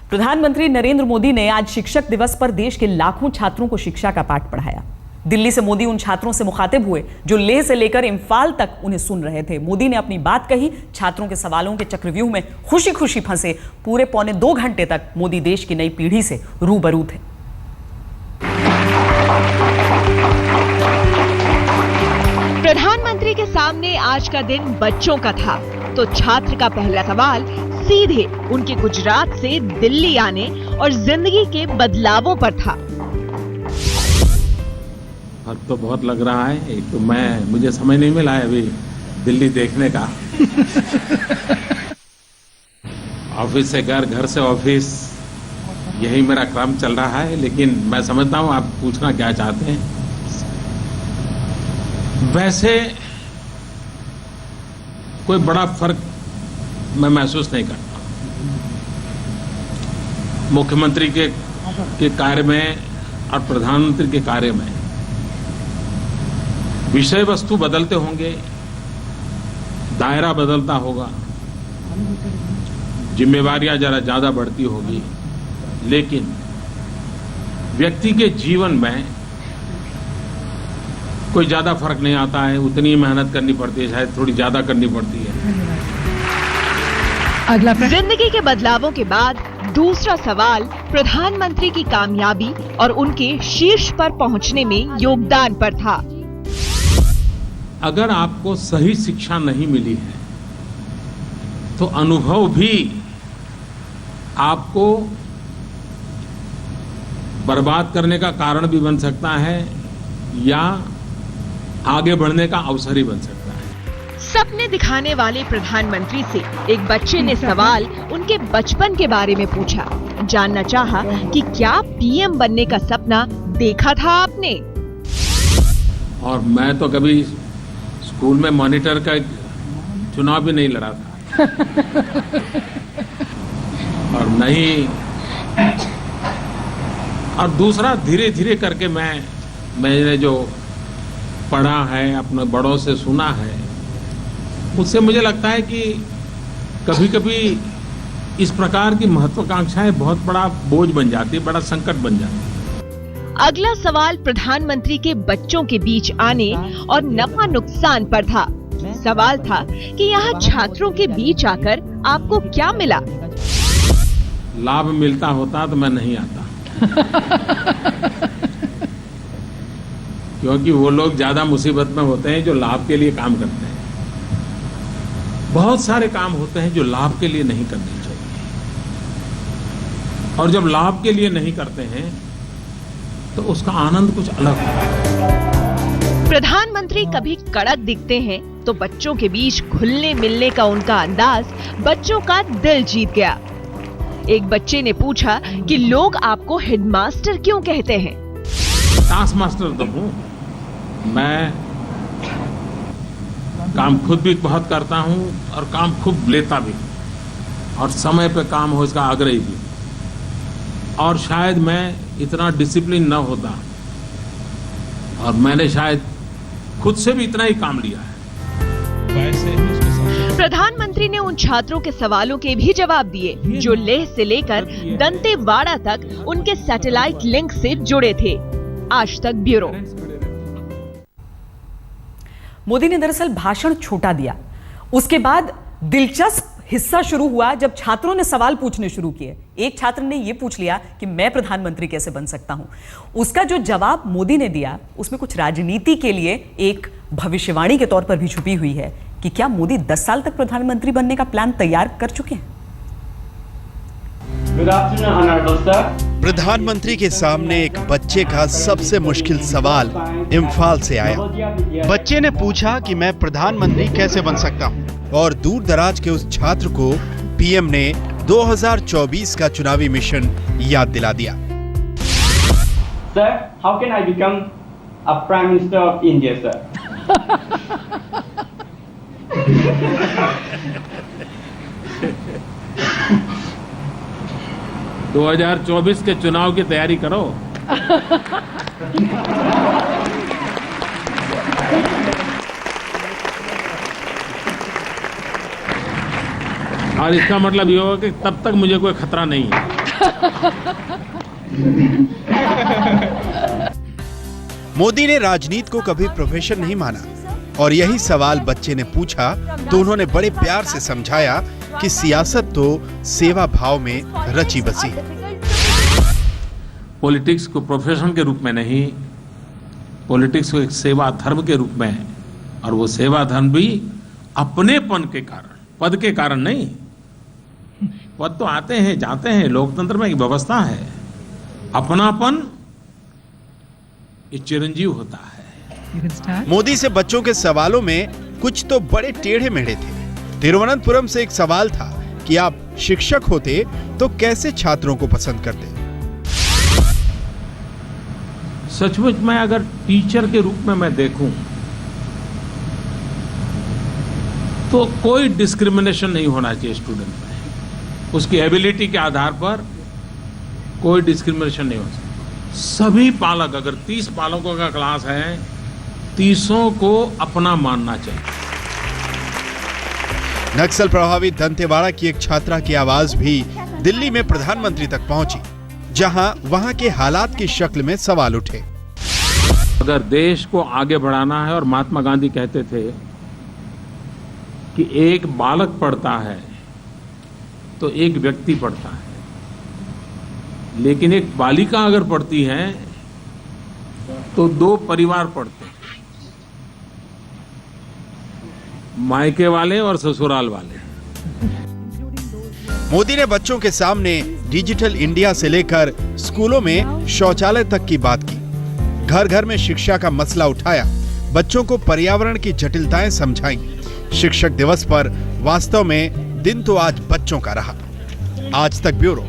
प्रधानमंत्री नरेंद्र मोदी ने आज शिक्षक दिवस पर देश के लाखों छात्रों को शिक्षा का पाठ पढ़ाया। दिल्ली से मोदी उन छात्रों से मुखातिब हुए जो लेह से लेकर इम्फाल तक उन्हें सुन रहे थे। मोदी ने अपनी बात कही। छात्रों के सवालों के चक्रव्यूह में खुशी खुशी फंसे पूरे पौने 2 घंटे तक मोदी देश की नई पीढ़ी से रूबरू थे। प्रधानमंत्री के सामने आज का दिन बच्चों का था, तो छात्र का पहला सवाल सीधे उनके गुजरात से दिल्ली आने और जिंदगी के बदलावों पर था। फर्क तो बहुत लग रहा है। एक तो मुझे समय नहीं मिला है अभी दिल्ली देखने का। ऑफिस से घर, घर से ऑफिस, यही मेरा क्रम चल रहा है। लेकिन मैं समझता हूँ आप पूछना क्या चाहते हैं। वैसे कोई बड़ा फर्क मैं महसूस नहीं करता। मुख्यमंत्री के कार्य में और प्रधानमंत्री के कार्य में विषय वस्तु बदलते होंगे, दायरा बदलता होगा, जिम्मेवारियां जरा ज्यादा बढ़ती होगी, लेकिन व्यक्ति के जीवन में कोई ज्यादा फर्क नहीं आता है। उतनी मेहनत करनी पड़ती है, शायद थोड़ी ज्यादा करनी पड़ती है। अगला जिंदगी के बदलावों के बाद दूसरा सवाल प्रधानमंत्री की कामयाबी और उनके शीर्ष पर पहुंचने में योगदान पर था। अगर आपको सही शिक्षा नहीं मिली है तो अनुभव भी आपको बर्बाद करने का कारण भी बन सकता है या आगे बढ़ने का अवसर ही बन सकता है। सपने दिखाने वाले प्रधानमंत्री से एक बच्चे ने सवाल उनके बचपन के बारे में पूछा। जानना चाहा कि क्या पीएम बनने का सपना देखा था आपने? और मैं तो कभी स्कूल में मॉनिटर का चुनाव भी नहीं लड़ा था। और नहीं, और दूसरा धीरे धीरे करके मैंने जो पढ़ा है, अपने बड़ों से सुना है, उससे मुझे लगता है कि कभी कभी इस प्रकार की महत्वाकांक्षाएं बहुत बड़ा बोझ बन जाती है, बड़ा संकट बन जाती है। अगला सवाल प्रधानमंत्री के बच्चों के बीच आने और नफा नुकसान पर था। सवाल था कि यहाँ छात्रों के बीच आकर आपको क्या मिला? लाभ मिलता होता तो मैं नहीं आता। क्योंकि वो लोग ज्यादा मुसीबत में होते हैं जो लाभ के लिए काम करते हैं। बहुत सारे काम होते हैं जो लाभ के लिए नहीं करने चाहिए, और जब लाभ के लिए नहीं करते हैं तो उसका आनंद कुछ अलग होता है। प्रधानमंत्री कभी कड़क दिखते हैं तो बच्चों के बीच घुलने मिलने का उनका अंदाज बच्चों का दिल जीत गया। एक बच्चे ने पूछा कि लोग आपको हेडमास्टर क्यों कहते हैं? टास्क मास्टर तो हूँ मैं। काम खुद भी बहुत करता हूँ और काम खूब लेता भी, और समय पे काम हो इसका आग्रही भी। और शायद मैं इतना डिसिप्लिन न होता, और मैंने शायद खुद से भी इतना ही काम लिया है। वैसे प्रधानमंत्री ने उन छात्रों के सवालों के भी जवाब दिए जो लेह से लेकर दंतेवाड़ा तक उनके सैटेलाइट लिंक से जुड़े थे। आज तक ब्यूरो। मोदी ने दरअसल भाषण छोटा दिया, उसके बाद दिलचस्प हिस्सा शुरू हुआ जब छात्रों ने सवाल पूछने शुरू किए। एक छात्र ने यह पूछ लिया कि मैं प्रधानमंत्री कैसे बन सकता हूं। उसका जो जवाब मोदी ने दिया उसमें कुछ राजनीति के लिए एक भविष्यवाणी के तौर पर भी छुपी हुई है कि क्या मोदी 10 साल तक प्रधानमंत्री बनने का प्लान तैयार कर चुके हैं। प्रधानमंत्री के सामने एक बच्चे का सबसे मुश्किल सवाल इम्फाल से आया। बच्चे ने पूछा कि मैं प्रधानमंत्री कैसे बन सकता हूँ, और दूर दराज के उस छात्र को पीएम ने 2024 का चुनावी मिशन याद दिला दिया। Sir, how can I become a Prime Minister of India, sir? 2024 के चुनाव की तैयारी करो। और इसका मतलब ये होगा कि तब तक मुझे कोई खतरा नहीं है। मोदी ने राजनीति को कभी प्रोफेशन नहीं माना और यही सवाल बच्चे ने पूछा तो उन्होंने बड़े प्यार से समझाया कि सियासत तो सेवा भाव में रची बसी है। पॉलिटिक्स को प्रोफेशन के रूप में नहीं, पॉलिटिक्स को एक सेवा धर्म के रूप में है, और वो सेवा धर्म भी अपनेपन के कारण, पद के कारण नहीं। पद तो आते हैं जाते हैं, लोकतंत्र में एक व्यवस्था है। अपनापन ये चिरंजीव होता है। मोदी से बच्चों के सवालों में कुछ तो बड़े टेढ़े मेढ़े थे। तिरुवनंतपुरम से एक सवाल था कि आप शिक्षक होते तो कैसे छात्रों को पसंद करते। सचमुच में अगर टीचर के रूप में मैं देखूं तो कोई डिस्क्रिमिनेशन नहीं होना चाहिए स्टूडेंट में। उसकी एबिलिटी के आधार पर कोई डिस्क्रिमिनेशन नहीं हो सकता। सभी पालक, अगर 30 पालकों का क्लास है, 30 को अपना मानना चाहिए। नक्सल प्रभावित दंतेवाड़ा की एक छात्रा की आवाज भी दिल्ली में प्रधानमंत्री तक पहुंची, जहां वहां के हालात की शक्ल में सवाल उठे। अगर देश को आगे बढ़ाना है, और महात्मा गांधी कहते थे कि एक बालक पढ़ता है तो एक व्यक्ति पढ़ता है, लेकिन एक बालिका अगर पढ़ती है तो 2 परिवार पढ़ते हैं, मायके वाले और ससुराल वाले। मोदी ने बच्चों के सामने डिजिटल इंडिया से लेकर स्कूलों में शौचालय तक की बात की। घर घर में शिक्षा का मसला उठाया, बच्चों को पर्यावरण की जटिलताएं समझाई। शिक्षक दिवस पर वास्तव में दिन तो आज बच्चों का रहा। आज तक ब्यूरो।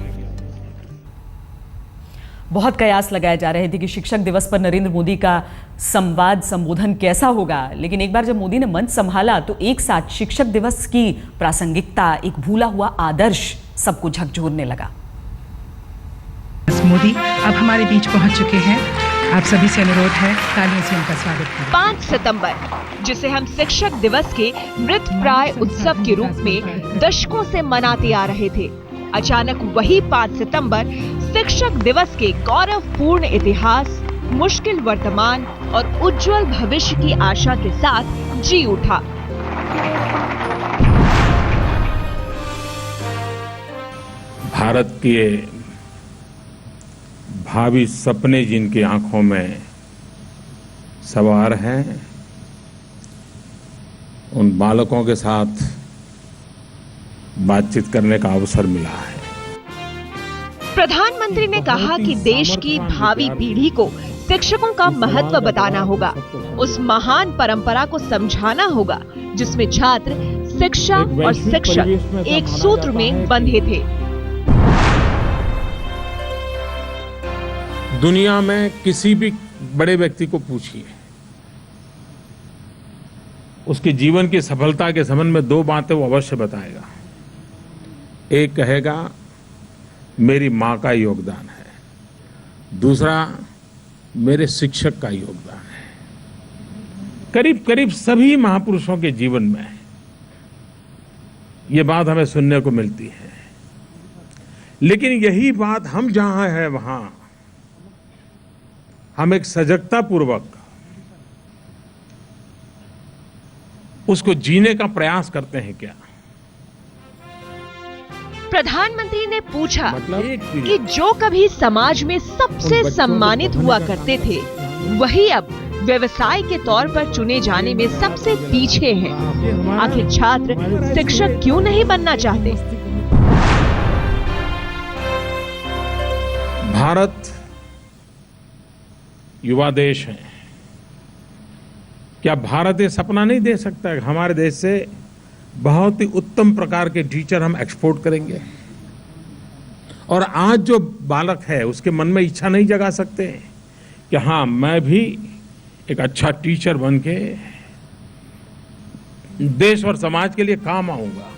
बहुत कयास लगाए जा रहे थे कि शिक्षक दिवस पर नरेंद्र मोदी का संबोधन कैसा होगा, लेकिन एक बार जब मोदी ने मंच संभाला तो एक साथ शिक्षक दिवस की प्रासंगिकता, एक भूला हुआ आदर्श सबको झकझोरने लगा। मोदी अब हमारे बीच पहुंच चुके हैं। आप सभी से अनुरोध है, तालियों से उनका स्वागत करें। 5 सितंबर, जिसे हम शिक्षक दिवस के मृत प्राय उत्सव के रूप में दशकों से मनाते आ रहे थे, अचानक वही 5 सितंबर शिक्षक दिवस के गौरवपूर्ण इतिहास, मुश्किल वर्तमान और उज्जवल भविष्य की आशा के साथ जी उठा। भारत के भावी सपने जिनकी आंखों में सवार हैं, उन बालकों के साथ बातचीत करने का अवसर मिला है। प्रधानमंत्री ने कहा कि देश की भावी पीढ़ी को शिक्षकों का महत्व बताना होगा, उस महान परंपरा को समझाना होगा जिसमें छात्र, शिक्षा और शिक्षक एक सूत्र में बंधे थे। दुनिया में किसी भी बड़े व्यक्ति को पूछिए, उसके जीवन की सफलता के संबंध में 2 बातें वो अवश्य बताएगा। एक कहेगा मेरी माँ का योगदान है, दूसरा मेरे शिक्षक का योगदान है। करीब करीब सभी महापुरुषों के जीवन में ये बात हमें सुनने को मिलती है। लेकिन यही बात हम जहां है वहां हम एक सजगता पूर्वक उसको जीने का प्रयास करते हैं क्या? प्रधानमंत्री ने पूछा कि जो कभी समाज में सबसे सम्मानित हुआ करते थे, वही अब व्यवसाय के तौर पर चुने जाने में सबसे पीछे हैं। आखिर छात्र शिक्षक क्यों नहीं बनना चाहते? भारत युवा देश है। क्या भारत ये सपना नहीं दे सकता कि हमारे देश से बहुत ही उत्तम प्रकार के टीचर हम एक्सपोर्ट करेंगे? और आज जो बालक है उसके मन में इच्छा नहीं जगा सकते कि हाँ, मैं भी एक अच्छा टीचर बन के देश और समाज के लिए काम आऊंगा।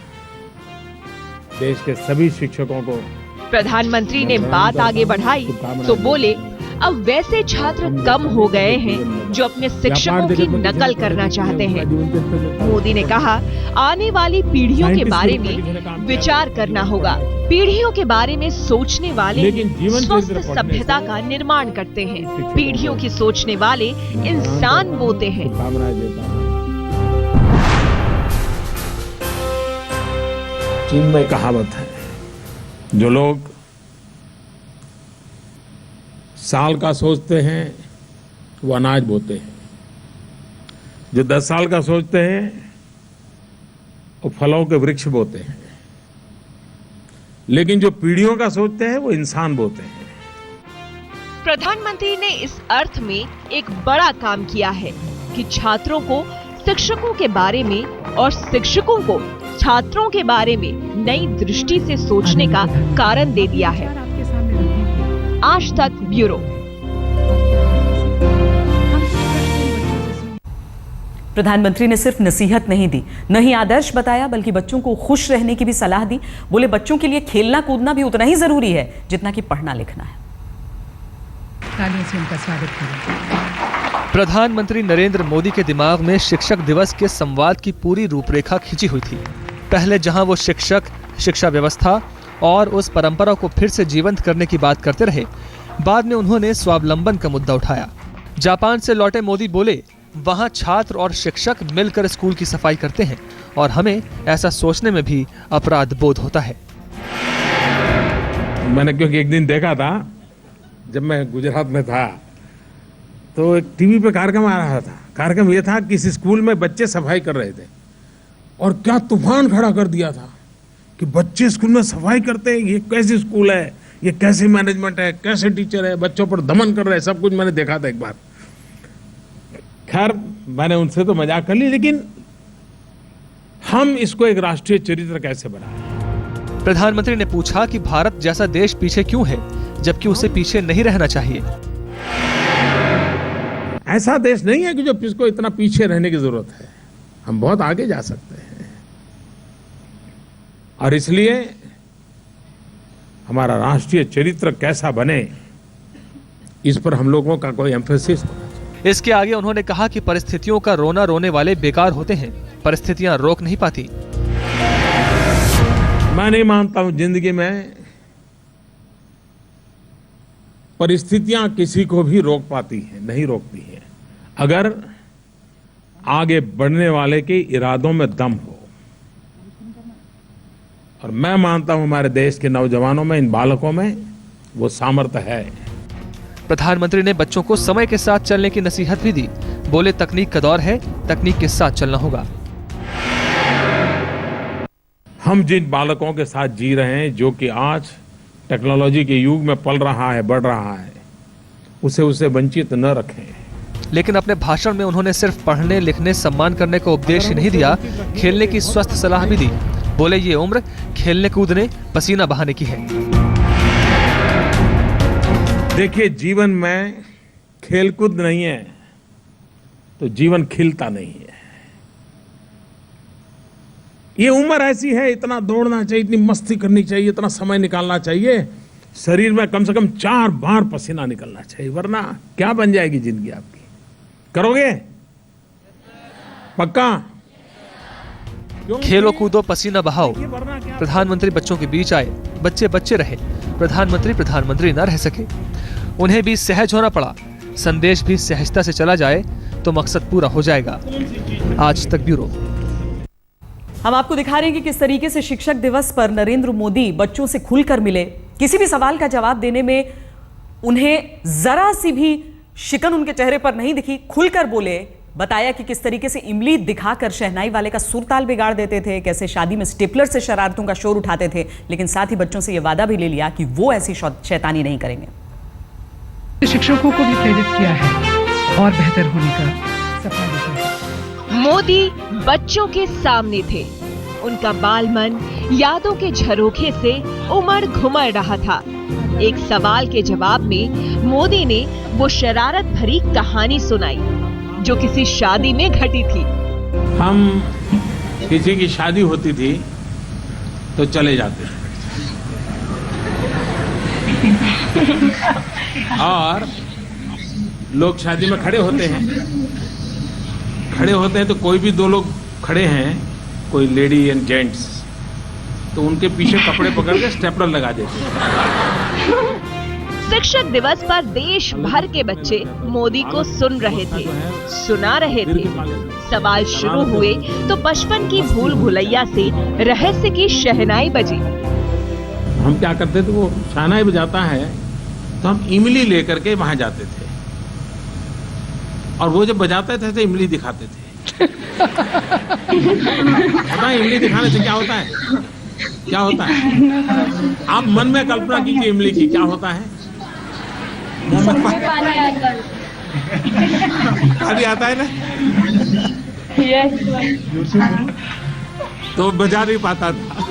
देश के सभी शिक्षकों को प्रधानमंत्री ने बात आगे बढ़ाई तो बोले, अब वैसे छात्र कम हो गए हैं जो अपने शिक्षकों की नकल करना चाहते हैं। मोदी ने कहा, आने वाली पीढ़ियों के बारे में विचार करना होगा। पीढ़ियों के बारे में सोचने वाले स्वस्थ सभ्यता का निर्माण करते हैं। पीढ़ियों की सोचने वाले इंसान बोते हैं। चीन में कहावत है, जो लोग साल का सोचते हैं वो अनाज बोते हैं, जो 10 साल का सोचते हैं वो फलों के वृक्ष बोते हैं, लेकिन जो पीढ़ियों का सोचते हैं वो इंसान बोते हैं। प्रधानमंत्री ने इस अर्थ में एक बड़ा काम किया है कि छात्रों को शिक्षकों के बारे में और शिक्षकों को छात्रों के बारे में नई दृष्टि से सोचने का कारण दे दिया है। आज तक ब्यूरो। प्रधानमंत्री ने सिर्फ नसीहत नहीं दी, न ही आदर्श बताया, बल्कि बच्चों को खुश रहने की भी सलाह दी। बोले बच्चों के लिए खेलना कूदना भी उतना ही जरूरी है जितना कि पढ़ना लिखना है। तालियों से उनका स्वागत करें। प्रधानमंत्री नरेंद्र मोदी के दिमाग में शिक्षक दिवस के संवाद की पूरी रूपरेखा खिंची हुई थी। पहले जहां वो शिक्षक, शिक्षा व्यवस्था और उस परंपरा को फिर से जीवंत करने की बात करते रहे, बाद में उन्होंने स्वावलंबन का मुद्दा उठाया। जापान से लौटे मोदी बोले, वहां छात्र और शिक्षक मिलकर स्कूल की सफाई करते हैं और हमें ऐसा सोचने में भी अपराध बोध होता है। मैंने क्योंकि एक दिन देखा था, जब मैं गुजरात में था, तो एक टीवी पे कार्यक्रम आ रहा था। कार्यक्रम ये था कि इस स्कूल में बच्चे सफाई कर रहे थे और क्या तूफान खड़ा कर दिया था कि बच्चे स्कूल में सफाई करते हैं, ये कैसी स्कूल है, ये कैसी मैनेजमेंट है, कैसे टीचर है, बच्चों पर दमन कर रहे हैं। सब कुछ मैंने देखा था एक बार। खैर, मैंने उनसे तो मजाक कर ली, लेकिन हम इसको एक राष्ट्रीय चरित्र कैसे बनाएं? प्रधानमंत्री ने पूछा कि भारत जैसा देश पीछे क्यों है, जबकि उसे पीछे नहीं रहना चाहिए। ऐसा देश नहीं है कि जो जिसको इतना पीछे रहने की जरूरत है। हम बहुत आगे जा सकते हैं और इसलिए हमारा राष्ट्रीय चरित्र कैसा बने, इस पर हम लोगों का कोई एम्फेसिस होना चाहिए। इसके आगे उन्होंने कहा कि परिस्थितियों का रोना रोने वाले बेकार होते हैं, परिस्थितियां रोक नहीं पाती। मैं नहीं मानता हूं जिंदगी में परिस्थितियां किसी को भी रोक पाती हैं, नहीं रोकती हैं, अगर आगे बढ़ने वाले के इरादों में दम हो। और मैं मानता हूं हमारे देश के नौजवानों में, इन बालकों में वो सामर्थ्य है। प्रधानमंत्री ने बच्चों को समय के साथ चलने की नसीहत भी दी। बोले, तकनीक का दौर है, तकनीक के साथ चलना होगा। हम जिन बालकों के साथ जी रहे हैं, जो कि आज टेक्नोलॉजी के युग में पल रहा है, बढ़ रहा है, उसे वंचित न रखें। लेकिन अपने भाषण में उन्होंने सिर्फ पढ़ने, लिखने, सम्मान करने का उपदेश ही नहीं दिया, खेलने की स्वस्थ सलाह भी दी। बोले, ये उम्र खेलने कूदने, पसीना बहाने की है। देखिए, जीवन में खेलकूद नहीं है तो जीवन खिलता नहीं है। ये उम्र ऐसी है, इतना दौड़ना चाहिए, इतनी मस्ती करनी चाहिए, इतना समय निकालना चाहिए, शरीर में कम से कम 4 बार पसीना निकलना चाहिए, वरना क्या बन जाएगी जिंदगी आपकी। करोगे? पक्का? खेलो कूदो, पसीना बहाओ। प्रधानमंत्री बच्चों के बीच आए, बच्चे बच्चे रहे, प्रधानमंत्री न रह सके। उन्हें भी सहज होना पड़ा। संदेश भी सहजता से चला जाए तो मकसद पूरा हो जाएगा। आज तक ब्यूरो। हम आपको दिखा रहे हैं कि किस तरीके से शिक्षक दिवस पर नरेंद्र मोदी बच्चों से खुलकर मिले। किसी भी सवाल का जवाब देने में उन्हें जरा सी भी शिकन उनके चेहरे पर नहीं दिखी। खुलकर बोले, बताया कि किस तरीके से इमली दिखाकर शहनाई वाले का सुरताल बिगाड़ देते थे, कैसे शादी में स्टेपलर से शरारतों का शोर उठाते थे, लेकिन साथ ही बच्चों से यह वादा भी ले लिया कि वो ऐसी शैतानी नहीं करेंगे। शिक्षकों को भी प्रेरित किया है और बेहतर होने का सपना देखा है। मोदी बच्चों के सामने थे। उनका बालमन यादों के झरोखे से उमड़ घुमड़ रहा था। एक सवाल के जवाब में मोदी ने वो शरारत भरी कहानी सुनाई जो किसी शादी में घटी थी। हम किसी की शादी होती थी तो चले जाते थे और लोग शादी में खड़े होते हैं, तो कोई भी दो लोग खड़े हैं, कोई लेडी एंड जेंट्स, तो उनके पीछे कपड़े पकड़ के स्टेपलर लगा देते हैं। शिक्षक दिवस पर देश भर के बच्चे मोदी को सुन रहे थे, सुना रहे थे। सवाल शुरू हुए तो बचपन की भूल भुलैया से रहस्य की शहनाई बजी। हम क्या करते थे, वो शहनाई बजाता है तो हम इमली लेकर के वहां जाते थे, और वो जब बजाते थे तो इमली दिखाते थे। पता है इमली दिखाने से क्या होता है? क्या होता है? आप मन में कल्पना कीजिए इमली की, क्या होता है? पानी आता है ना, तो बजा नहीं पाता था।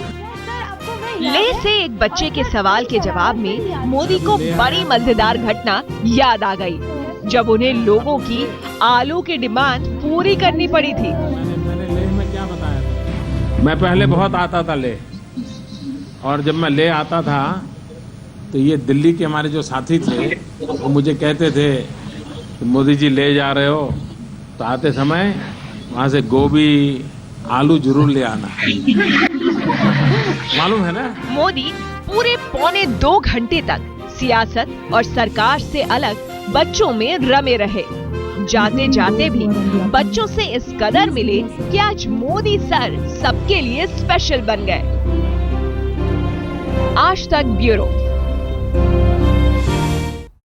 लेह से एक बच्चे के सवाल के जवाब में मोदी को बड़ी मजेदार घटना याद आ गई, जब उन्हें लोगों की आलू की डिमांड पूरी करनी पड़ी थी। मैंने लेह में क्या बताया था? मैं पहले बहुत आता था लेह, और जब मैं लेह आता था तो ये दिल्ली के हमारे जो साथी थे वो मुझे कहते थे कि मोदी जी ले जा रहे हो तो आते समय वहाँ से गोभी आलू जरूर ले आना। मालूम है ना? मोदी पूरे 1.25 घंटे तक सियासत और सरकार से अलग बच्चों में रमे रहे। जाते जाते भी बच्चों से इस कदर मिले कि आज मोदी सर सबके लिए स्पेशल बन गए। आज तक ब्यूरो।